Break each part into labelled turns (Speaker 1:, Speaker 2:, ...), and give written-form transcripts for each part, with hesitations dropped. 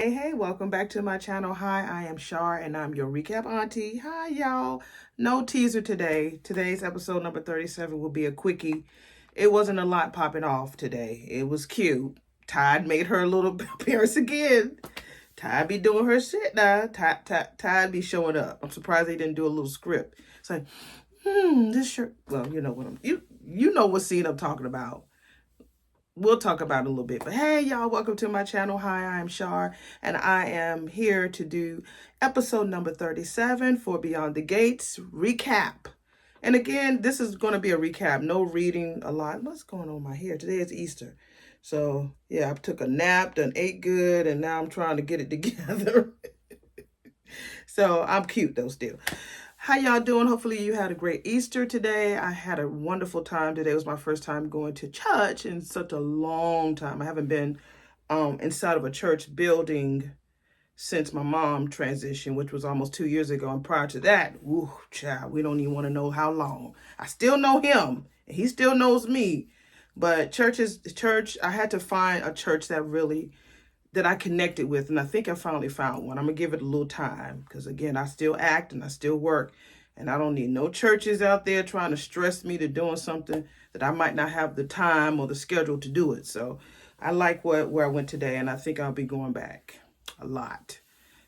Speaker 1: Hey, welcome back to my channel. Hi, I am Shar and I'm your recap auntie. Hi, y'all. No teaser today. Today's episode number 37 will be a quickie. It wasn't a lot popping off today. It was cute. Tide made her little appearance again. Tide be doing her shit now. Tide be showing up. I'm surprised they didn't do a little script. It's like, this shirt. Well, you know what you know what scene I'm talking about. We'll talk about it a little bit. But hey, y'all, welcome to my channel. Hi, I'm Shar, and I am here to do episode number 37 for Beyond the Gates recap. And again, this is going to be a recap. No reading a lot. What's going on with my hair? Today is Easter. So, yeah, I took a nap, done ate good, and now I'm trying to get it together. So, I'm cute, though, still. How y'all doing? Hopefully you had a great Easter today. I had a wonderful time today. It was my first time going to church in such a long time. I haven't been inside of a church building since my mom transitioned, which was almost 2 years ago. And prior to that, ooh, child, we don't even want to know how long. I still know him, and he still knows me. But church, I had to find a church that I connected with, and I think I finally found one. I'm gonna give it a little time because again, I still act and I still work, and I don't need no churches out there trying to stress me to doing something that I might not have the time or the schedule to do it. So I like where I went today, and I think I'll be going back a lot,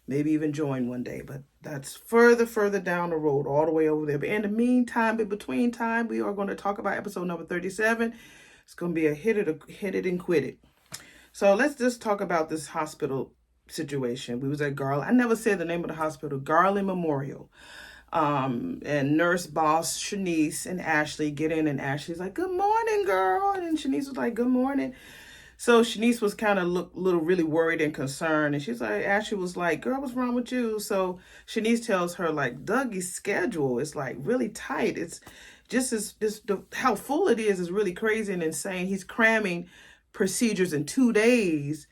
Speaker 1: maybe even join one day, but that's further down the road, all the way over there. But in the meantime, in between time, we are going to talk about episode number 37. It's going to be a hit it and quit it. So let's just talk about this hospital situation. We was at Garland. I never said the name of the hospital, Garland Memorial. And nurse boss Shanice and Ashley get in, and Ashley's like, "Good morning, girl." And Shanice was like, "Good morning." So Shanice was kind of really worried and concerned. And she's like, Ashley was like, "Girl, what's wrong with you?" So Shanice tells her, like, Dougie's schedule is like really tight. It's how full it is really crazy and insane. He's cramming procedures in 2 days,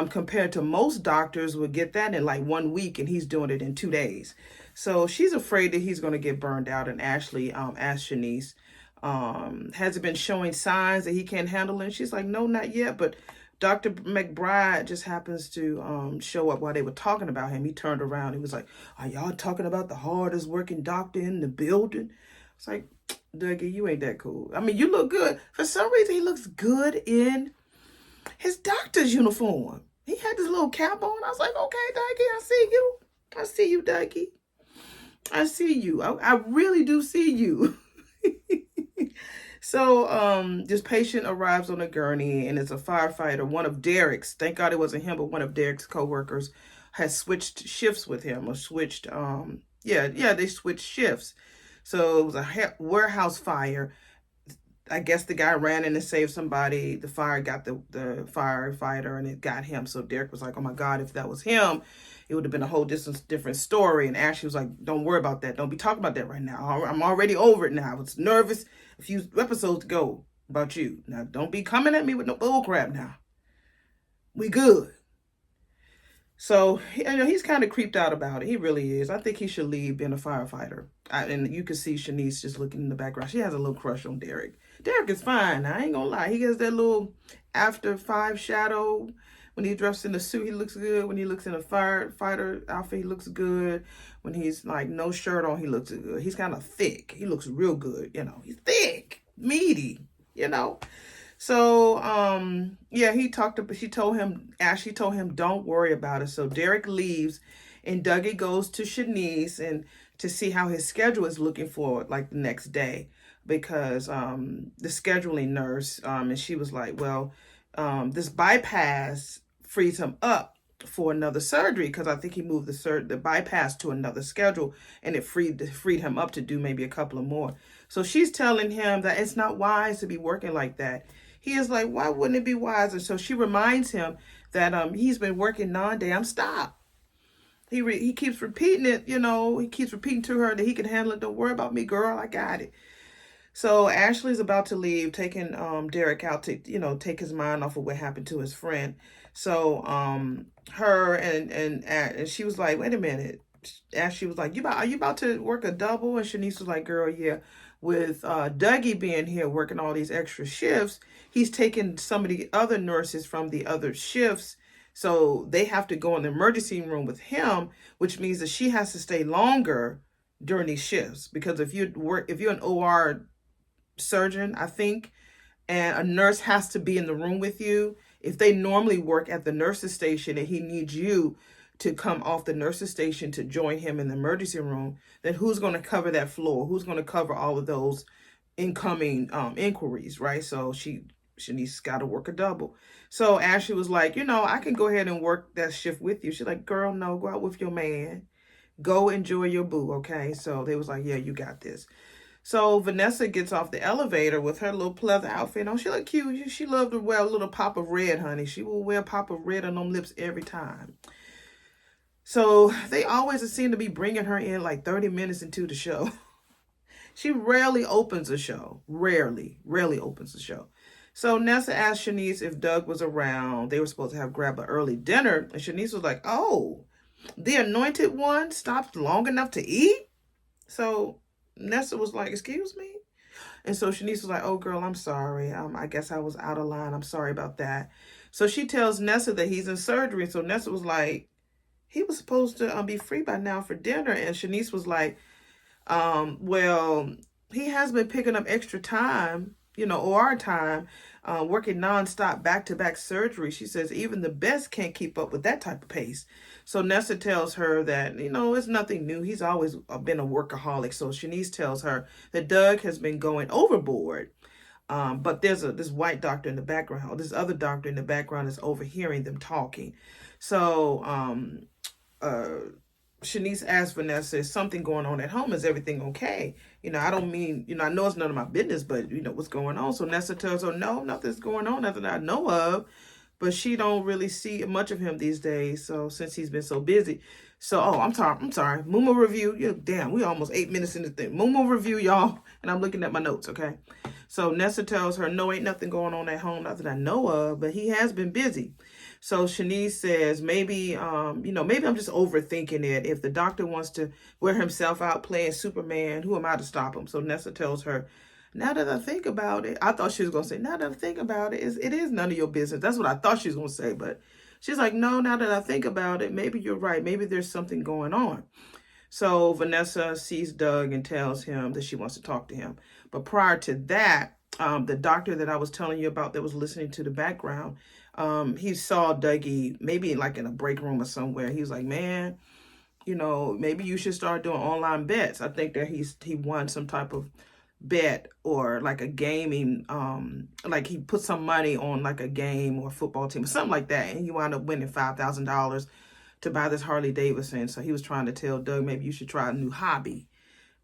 Speaker 1: compared to most doctors would get that in like 1 week, and he's doing it in 2 days. So she's afraid that he's going to get burned out. And Ashley asked Shanice, has it been showing signs that he can't handle it? And she's like, "No, not yet." But Dr. McBride just happens to show up while they were talking about him. He turned around. He was like, "Are y'all talking about the hardest working doctor in the building?" It's like, Dougie, you ain't that cool. I mean, you look good. For some reason, he looks good in his doctor's uniform. He had this little cap on. I was like, "Okay, Dougie, I see you. I see you, Dougie. I see you. I really do see you." So this patient arrives on a gurney, and it's a firefighter. One of Derek's, thank God it wasn't him, but one of Derek's co-workers has switched shifts with him, or switched, they switched shifts. So it was a warehouse fire. I guess the guy ran in to save somebody. The fire got the firefighter, and it got him. So Derek was like, "Oh my God, if that was him, it would have been a whole different story." And Ashley was like, "Don't worry about that. Don't be talking about that right now. I'm already over it now. I was nervous a few episodes ago about you. Now don't be coming at me with no bull crap now. We good." So, he's kind of creeped out about it. He really is. I think he should leave being a firefighter. And you can see Shanice just looking in the background. She has a little crush on Derek. Derek is fine. I ain't gonna lie. He has that little after 5 shadow. When he dressed in the suit, he looks good. When he looks in a firefighter outfit, he looks good. When he's like no shirt on, he looks good. He's kind of thick. He looks real good. He's thick, meaty, So, Ashley told him, "Don't worry about it." So Derek leaves, and Dougie goes to Shanice and to see how his schedule is looking for like the next day, because the scheduling nurse, and she was like, "Well, this bypass frees him up for another surgery, because I think he moved the bypass to another schedule, and it freed him up to do maybe a couple of more." So she's telling him that it's not wise to be working like that. He is like, "Why wouldn't it be wiser?" So she reminds him that he's been working non-damn stop. He keeps repeating it, he keeps repeating to her that he can handle it. "Don't worry about me, girl. I got it." So Ashley's about to leave, taking Derek out to, take his mind off of what happened to his friend. So her and she was like, "Wait a minute." Ashley was like, "Are you about to work a double?" And Shanice was like, "Girl, yeah. With Dougie being here working all these extra shifts, he's taking some of the other nurses from the other shifts So they have to go in the emergency room with him, which means that she has to stay longer during these shifts. Because if you're an OR surgeon, I think, and a nurse has to be in the room with you, if they normally work at the nurse's station and he needs you to come off the nurse's station to join him in the emergency room, then who's going to cover that floor? Who's going to cover all of those incoming inquiries, right? So Shanice's got to work a double. So Ashley was like, I can go ahead and work that shift with you. She's like, girl, no, go out with your man. Go enjoy your boo, okay? So they was like, yeah, you got this. So Vanessa gets off the elevator with her little pleather outfit on. She look cute. She loved to wear a little pop of red, honey. She will wear a pop of red on them lips every time. So they always seem to be bringing her in like 30 minutes into the show. She rarely opens a show. Rarely opens a show. So Nessa asked Shanice if Doug was around. They were supposed to have grabbed an early dinner. And Shanice was like, oh, the anointed one stopped long enough to eat? So Nessa was like, excuse me? And so Shanice was like, oh, girl, I'm sorry. I guess I was out of line. I'm sorry about that. So she tells Nessa that he's in surgery. So Nessa was like, he was supposed to be free by now for dinner. And Shanice was like, well, he has been picking up extra time, OR time, working nonstop back-to-back surgery. She says even the best can't keep up with that type of pace. So Nessa tells her that, it's nothing new. He's always been a workaholic. So Shanice tells her that Doug has been going overboard. But there's this white doctor in the background. This other doctor in the background is overhearing them talking. So Shanice asked Vanessa, is something going on at home? Is everything okay? I don't mean, I know it's none of my business, but what's going on? So Nessa tells her, no, nothing's going on, nothing I know of. But she don't really see much of him these days. So since he's been so busy. So, I'm sorry. Mumu review. Yeah, damn, we almost 8 minutes into the thing. Mumu review, y'all. And I'm looking at my notes, okay? So Nessa tells her, no, ain't nothing going on at home, nothing I know of, but he has been busy. So Shanice says, maybe, maybe I'm just overthinking it. If the doctor wants to wear himself out playing Superman, who am I to stop him? So Nessa tells her, now that I think about it, I thought she was going to say, now that I think about it, it is none of your business. That's what I thought she was going to say. But she's like, no, now that I think about it, maybe you're right. Maybe there's something going on. So Vanessa sees Doug and tells him that she wants to talk to him. But prior to that, the doctor that I was telling you about that was listening to the background, he saw Dougie maybe like in a break room or somewhere. He was like, man, maybe you should start doing online bets. I think that he won some type of bet or like a gaming, like he put some money on like a game or a football team or something like that. And he wound up winning $5,000 to buy this Harley Davidson. So he was trying to tell Doug, maybe you should try a new hobby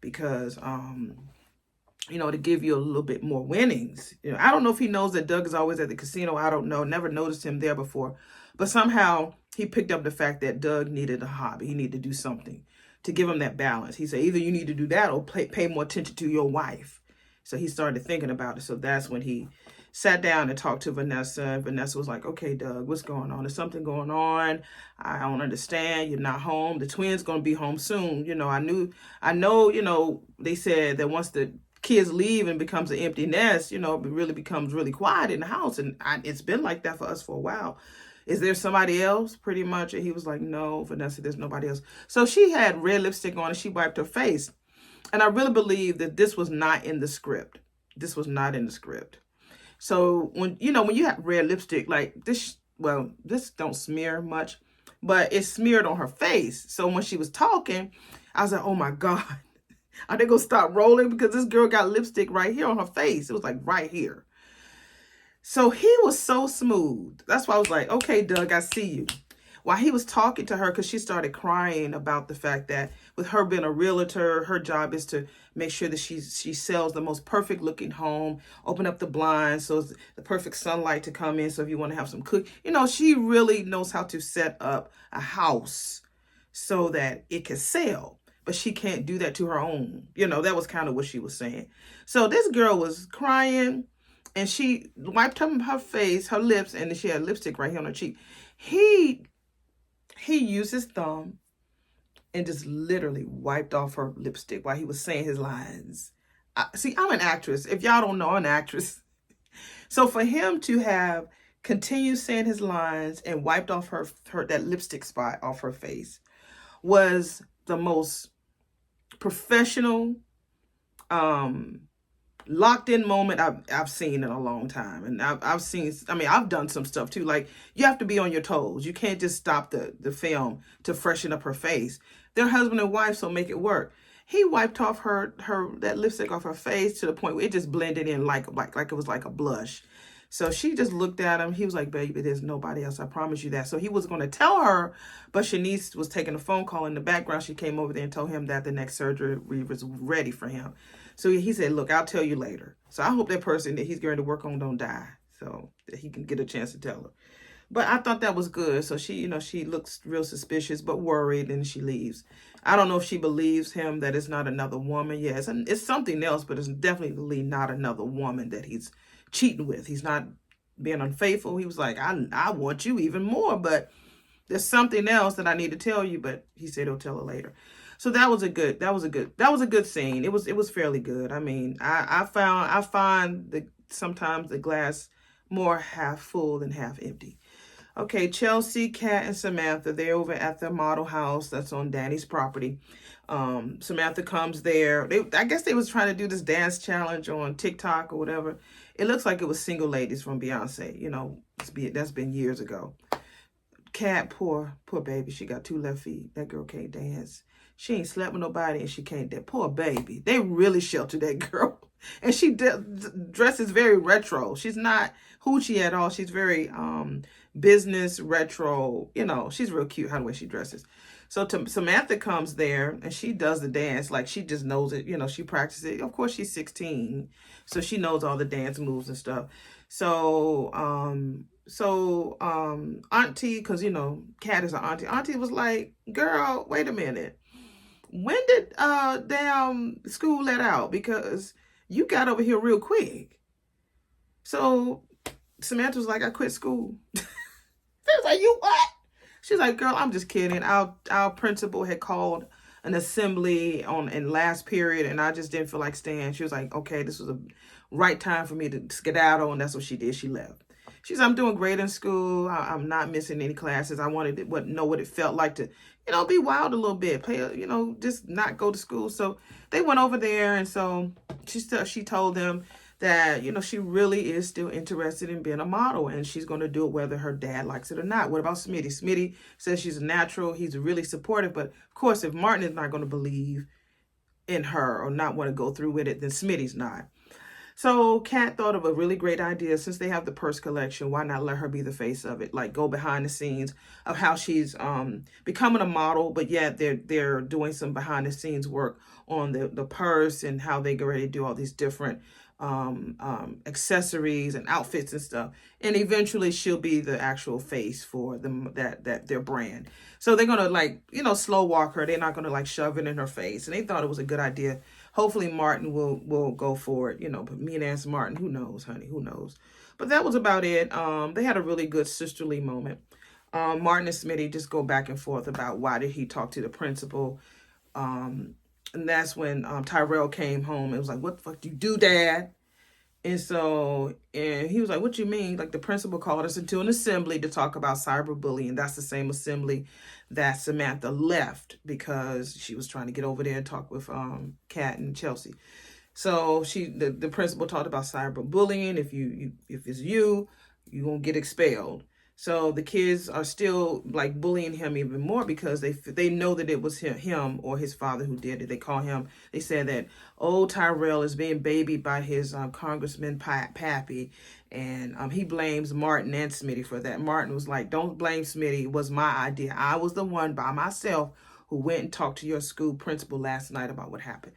Speaker 1: because, to give you a little bit more winnings. I don't know if he knows that Doug is always at the casino. I don't know. Never noticed him there before. But somehow he picked up the fact that Doug needed a hobby. He needed to do something to give him that balance. He said, either you need to do that or pay more attention to your wife. So he started thinking about it. So that's when he sat down and talked to Vanessa. And Vanessa was like, okay, Doug, what's going on? There's something going on. I don't understand. You're not home. The twins going to be home soon. I know, they said that once the kids leave and becomes an empty nest, it really becomes really quiet in the house. And it's been like that for us for a while. Is there somebody else? Pretty much. And he was like, no, Vanessa, there's nobody else. So she had red lipstick on and she wiped her face. And I really believe that this was not in the script. This was not in the script. So when you have red lipstick like this, well, this don't smear much, but it smeared on her face. So when she was talking, I was like, oh my God, are they going to stop rolling? Because this girl got lipstick right here on her face. It was like right here. So he was so smooth. That's why I was like, okay, Doug, I see you. While he was talking to her, because she started crying about the fact that with her being a realtor, her job is to make sure that she sells the most perfect looking home, open up the blinds so it's the perfect sunlight to come in. So if you want to have some cook, she really knows how to set up a house so that it can sell. But she can't do that to her own. That was kind of what she was saying. So this girl was crying and she wiped her face, her lips, and she had lipstick right here on her cheek. He used his thumb and just literally wiped off her lipstick while he was saying his lines. See, I'm an actress. If y'all don't know, I'm an actress. So for him to have continued saying his lines, and wiped off her that lipstick spot off her face, was the most professional, locked in moment I've seen in a long time. And I've seen, I mean, I've done some stuff too. Like, you have to be on your toes. You can't just stop the film to freshen up her face. They're husband and wife, so make it work. He wiped off her that lipstick off her face to the point where it just blended in like it was like a blush. So she just looked at him. He was like, baby, there's nobody else. I promise you that. So he was going to tell her, but Shanice was taking a phone call in the background. She came over there and told him that the next surgery was ready for him. So he said, look, I'll tell you later. So I hope that person that he's going to work on don't die, so that he can get a chance to tell her. But I thought that was good. So she, she looks real suspicious, but worried, and she leaves. I don't know if she believes him that it's not another woman. Yes, and it's something else, but it's definitely not another woman that he's cheating with. He's not being unfaithful. He was like, I want you even more, but there's something else that I need to tell you. But he said he'll tell her later. So that was a good scene. It was fairly good. I mean, I find sometimes the glass more half full than half empty. Okay, Chelsea, Kat, and Samantha, they're over at the model house that's on Danny's property. Samantha comes there. I guess they was trying to do this dance challenge on TikTok or whatever. It looks like it was Single Ladies from Beyonce. That's been years ago. Kat, poor baby. She got 2 left feet. That girl can't dance. She ain't slept with nobody, and she can't dance. Poor baby. They really sheltered that girl. And she dresses very retro. She's not hoochie at all. She's very business retro. She's real cute how the way she dresses. So Samantha comes there, and she does the dance like she just knows it. She practices it. Of course, she's 16, so she knows all the dance moves and stuff. So Auntie, because Kat is an auntie. Auntie was like, "Girl, wait a minute. When did damn school let out? Because you got over here real quick." So Samantha was like, "I quit school." They was like, "You what?" She's like, "Girl, I'm just kidding. Our principal had called an assembly in last period, and I just didn't feel like staying." She was like, "Okay, this was a right time for me to skedaddle," and that's what she did. She left. She's, "I'm doing great in school. I'm not missing any classes. I wanted to know what it felt like to, be wild a little bit, play, just not go to school." So they went over there, and so she told them that, she really is still interested in being a model, and she's going to do it whether her dad likes it or not. What about Smitty? Smitty says she's a natural. He's really supportive. But, of course, if Martin is not going to believe in her or not want to go through with it, then Smitty's not. So Kat thought of a really great idea. Since they have the purse collection, why not let her be the face of it? Like, go behind the scenes of how she's becoming a model, but yet they're doing some behind the scenes work on the purse and how they get ready to do all these different accessories and outfits and stuff. And eventually she'll be the actual face for them, that their brand. So they're gonna slow walk her. They're not gonna shove it in her face. And they thought it was a good idea. Hopefully Martin will go for it, but me and Aunt Martin, who knows, honey, who knows. But that was about it. They had a really good sisterly moment. Martin and Smitty just go back and forth about why did he talk to the principal. And that's when Tyrell came home and was like, "What the fuck do you do, Dad?" And he was like, "What you mean?" Like, the principal called us into an assembly to talk about cyberbullying. That's the same assembly that Samantha left because she was trying to get over there and talk with Kat and Chelsea. So the principal talked about cyberbullying. If it's you're gonna get expelled. So the kids are still bullying him even more because they know that it was him or his father who did it. They said that old Tyrell is being babied by his Congressman Pappy, and he blames Martin and Smitty for that. Martin was like, "Don't blame Smitty. It was my idea. I was the one by myself who went and talked to your school principal last night about what happened."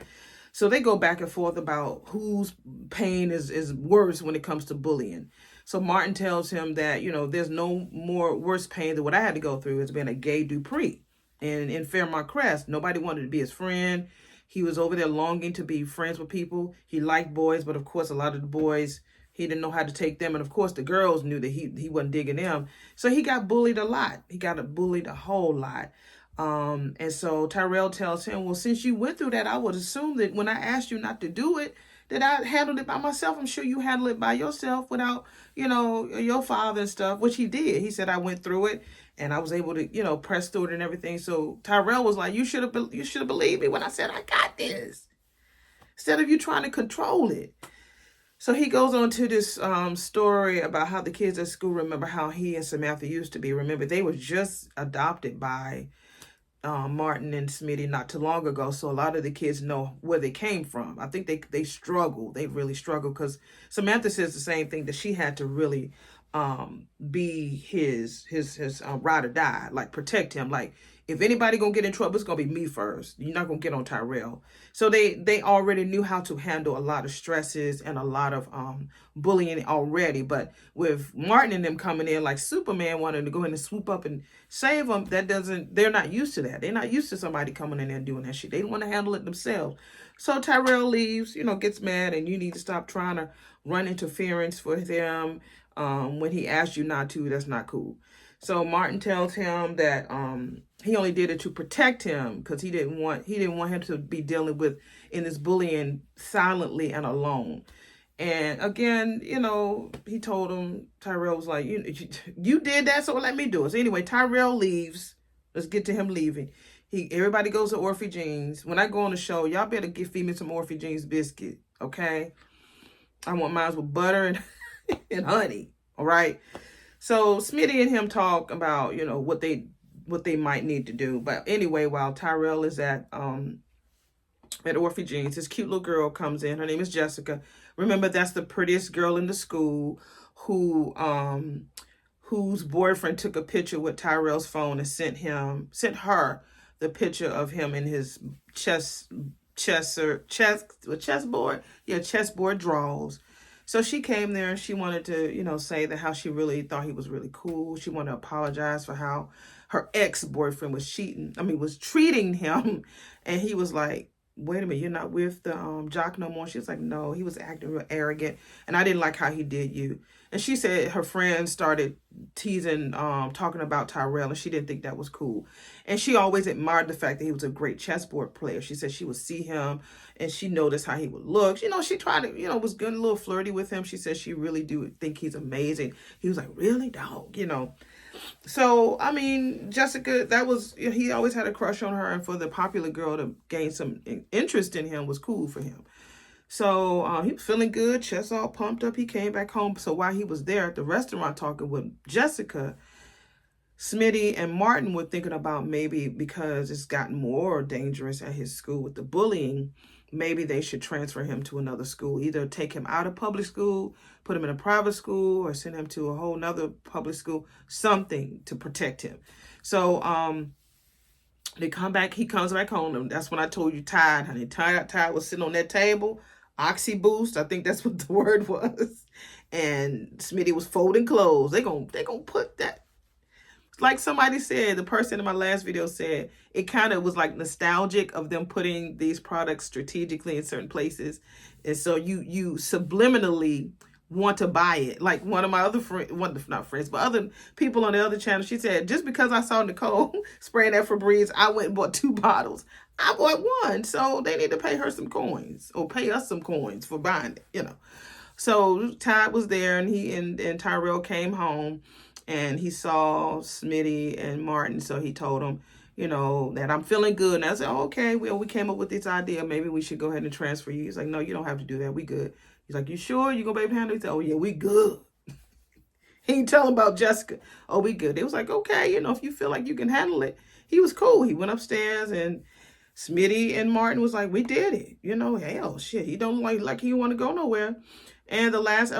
Speaker 1: So they go back and forth about whose pain is worse when it comes to bullying. So Martin tells him that, there's no more worse pain than what I had to go through as being a gay Dupree. And in Fairmont Crest, nobody wanted to be his friend. He was over there longing to be friends with people. He liked boys, but of course, a lot of the boys, he didn't know how to take them. And of course, the girls knew that he wasn't digging them. So he got bullied a lot. He got bullied a whole lot. And so Tyrell tells him, "Well, since you went through that, I would assume that when I asked you not to do it, that I handled it by myself. I'm sure you handled it by yourself without, your father and stuff, which he did. He said, I went through it and I was able to, press through it and everything. So Tyrell was like, you should have believed me when I said I got this, instead of you trying to control it. So he goes on to this story about how the kids at school remember how he and Samantha used to be. Remember, they were just adopted by Martin and Smitty not too long ago. So a lot of the kids know where they came from. I think they struggle. They really struggle because Samantha says the same thing, that she had to really be his ride or die, like protect him. Like, if anybody gonna get in trouble, it's gonna be me first. You're not gonna get on Tyrell. So they already knew how to handle a lot of stresses and a lot of bullying already. But with Martin and them coming in like Superman, wanting to go in and swoop up and save them, they're not used to that. They're not used to somebody coming in there and doing that shit. They want to handle it themselves. So Tyrell leaves, gets mad, and you need to stop trying to run interference for them. When he asked you not to, that's not cool. So Martin tells him that he only did it to protect him, because he didn't want him to be dealing with in this bullying silently and alone. And again, he told him, Tyrell was like, you did that, so let me do it. So anyway, Tyrell leaves. Let's get to him leaving. Everybody goes to Orphe Jeans. When I go on the show, y'all better feed me some Orphe Jeans biscuit, okay? I want mine with butter and and honey. All right. So Smitty and him talk about, what they might need to do. But anyway, while Tyrell is at Orphe Jeans, this cute little girl comes in. Her name is Jessica. Remember, that's the prettiest girl in the school whose boyfriend took a picture with Tyrell's phone and sent her the picture of him in his chessboard drawers. So she came there and she wanted to, say that how she really thought he was really cool. She wanted to apologize for how her ex-boyfriend was treating him. And he was like, wait a minute, you're not with the jock no more? She was like, no, he was acting real arrogant, and I didn't like how he did you. And she said her friends started teasing, talking about Tyrell, and she didn't think that was cool. And she always admired the fact that he was a great chessboard player. She said she would see him, and she noticed how he would look. She tried to, was getting a little flirty with him. She said she really do think he's amazing. He was like, really, dog, So, Jessica, he always had a crush on her, and for the popular girl to gain some interest in him was cool for him. So he was feeling good, chest all pumped up. He came back home. So while he was there at the restaurant talking with Jessica, Smitty and Martin were thinking about maybe, because it's gotten more dangerous at his school with the bullying, maybe they should transfer him to another school, either take him out of public school, put him in a private school, or send him to a whole nother public school, something to protect him. So he comes back home, and that's when I told you Tide, honey. Tide was sitting on that table, Oxy Boost, I think that's what the word was. And Smitty was folding clothes. They gonna put that, like somebody said, the person in my last video said, it kind of was like nostalgic of them putting these products strategically in certain places. And so you subliminally want to buy it. Like one of my other not friends, but other people on the other channel, she said, just because I saw Nicole spraying that Febreeze, I went and bought 2 bottles. I bought 1. So they need to pay her some coins, or pay us some coins for buying it, So Tide was there, and he and Tyrell came home, and he saw Smitty and Martin. So he told him, that I'm feeling good. And I said, okay, well, we came up with this idea. Maybe we should go ahead and transfer you. He's like, no, you don't have to do that. We good. He's like, you sure you gonna be able to handle it? He said, oh yeah, we good. He didn't tell him about Jessica. Oh, we good. It was like, okay, if you feel like you can handle it. He was cool. He went upstairs, and Smitty and Martin was like, we did it. Hell, shit. He don't like he want to go nowhere. And the last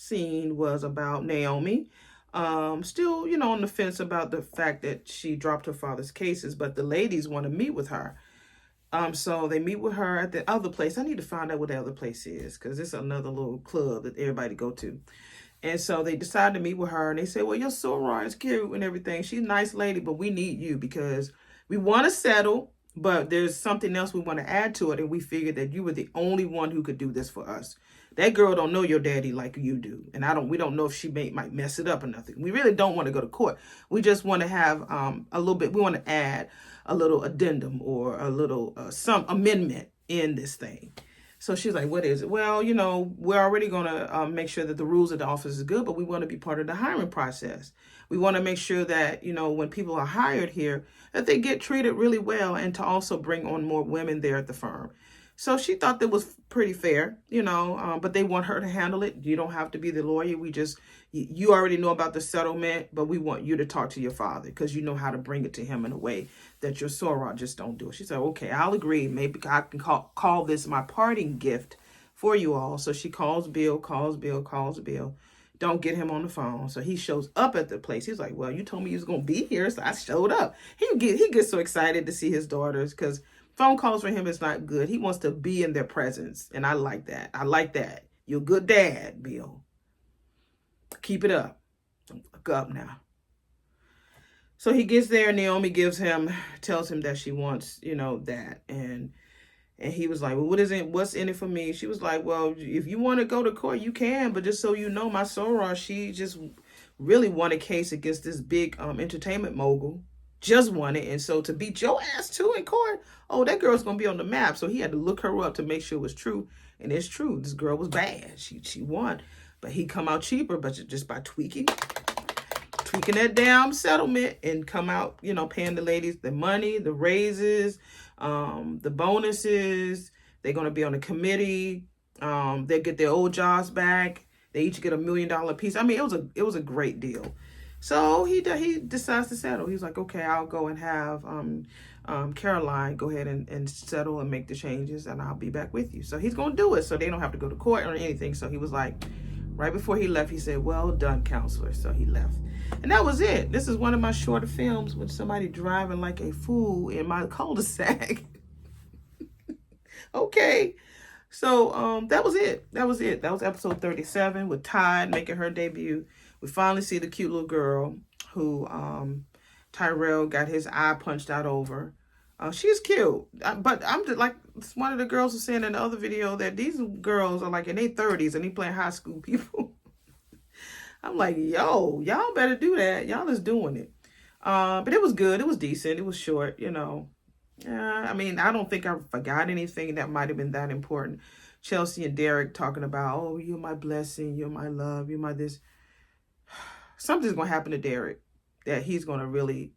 Speaker 1: scene was about Naomi. Still, on the fence about the fact that she dropped her father's cases, but the ladies want to meet with her. So they meet with her at the other place. I need to find out what the other place is, because it's another little club that everybody go to. And so they decided to meet with her, and they said, well, your soror is cute and everything. She's a nice lady, but we need you because we want to settle, but there's something else we want to add to it. And we figured that you were the only one who could do this for us. That girl don't know your daddy like you do. And we don't know if she might mess it up or nothing. We really don't want to go to court. We just want to have we want to add a little addendum or a little some amendment end this thing. So she's like, what is it? Well, we're already going to make sure that the rules of the office is good, but we want to be part of the hiring process. We want to make sure that, when people are hired here, that they get treated really well, and to also bring on more women there at the firm. So she thought that was pretty fair, but they want her to handle it. You don't have to be the lawyer. You already know about the settlement, but we want you to talk to your father because you know how to bring it to him in a way that your soror just don't do it. She said, okay, I'll agree. Maybe I can call this my parting gift for you all. So she calls Bill. Don't get him on the phone. So he shows up at the place. He's like, well, you told me you was going to be here, so I showed up. He gets so excited to see his daughters because phone calls for him is not good. He wants to be in their presence, and I like that. You're a good dad, Bill. Keep it up. Look up now. So he gets there, and Naomi tells him that she wants, that. And he was like, well, what's in it for me? She was like, well, if you want to go to court, you can. But just so you know, my soror, she just really won a case against this big entertainment mogul. Just won it. And so to beat your ass too in court, oh, that girl's going to be on the map. So he had to look her up to make sure it was true. And it's true. This girl was bad. She won. But he come out cheaper, but just by tweaking that damn settlement, and come out, paying the ladies the money, the raises, the bonuses. They're going to be on a committee. They get their old jobs back. They each get $1 million piece. I mean, it was a great deal. So he decides to settle. He's like, okay, I'll go and have Caroline go ahead and settle and make the changes, and I'll be back with you. So he's going to do it, so they don't have to go to court or anything. So he was like, right before he left, he said, well done, counselor. So he left. And that was it. This is one of my shorter films with somebody driving like a fool in my cul-de-sac. Okay. So that was it. That was episode 37 with Tide making her debut. We finally see the cute little girl who Tyrell got his eye punched out over. She's cute. But I'm just like one of the girls was saying in the other video that these girls are like in their 30s and they playing high school people. I'm like, yo, y'all better do that. Y'all is doing it. But it was good. It was decent. It was short, I mean, I don't think I forgot anything that might have been that important. Chelsea and Derek talking about, oh, you're my blessing. You're my love. You're my this. Something's going to happen to Derek that he's going to really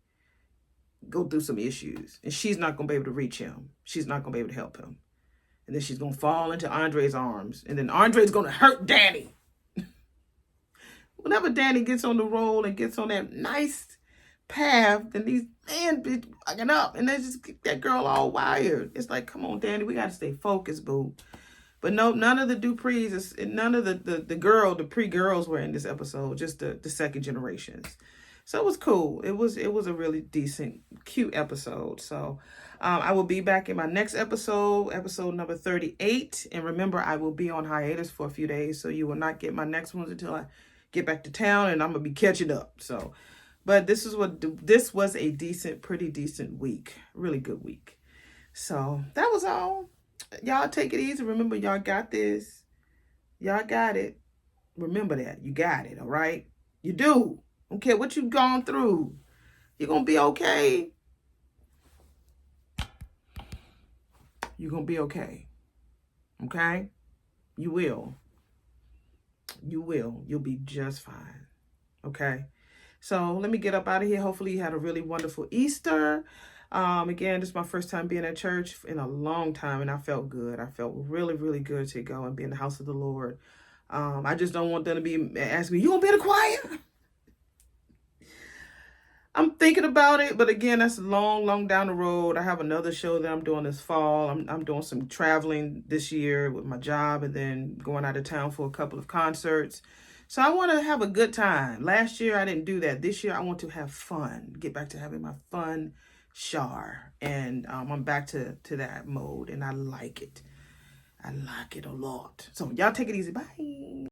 Speaker 1: go through some issues. And she's not going to be able to reach him. She's not going to be able to help him. And then she's going to fall into Andre's arms. And then Andre's going to hurt Danny. Whenever Danny gets on the roll and gets on that nice path, then these men be fucking up, and they just get that girl all wired. It's like, come on, Danny, we got to stay focused, boo. But no, none of the Duprees, none of the pre-girls were in this episode, just the second generations. So it was cool. It was a really decent, cute episode. So I will be back in my next episode number 38. And remember, I will be on hiatus for a few days, so you will not get my next ones until I get back to town, and I'm gonna be catching up. So, but this was a pretty decent week, really good week. So that was all. Y'all take it easy. Remember, y'all got this. Y'all got it. Remember that. You got it, all right? You do. Don't care what you've gone through. You're gonna be okay. You're gonna be okay. Okay? You will. You will. You'll be just fine. Okay? So let me get up out of here. Hopefully you had a really wonderful Easter. Again, this is my first time being at church in a long time, and I felt good. I felt really, really good to go and be in the house of the Lord. I just don't want them to be asking me, you gonna be in the choir? I'm thinking about it, but again, that's long, long down the road. I have another show that I'm doing this fall. I'm doing some traveling this year with my job, and then going out of town for a couple of concerts. So I want to have a good time. Last year, I didn't do that. This year, I want to have fun. Get back to having my fun Char. And I'm back to that mode, and I like it. I like it a lot. So y'all take it easy. Bye.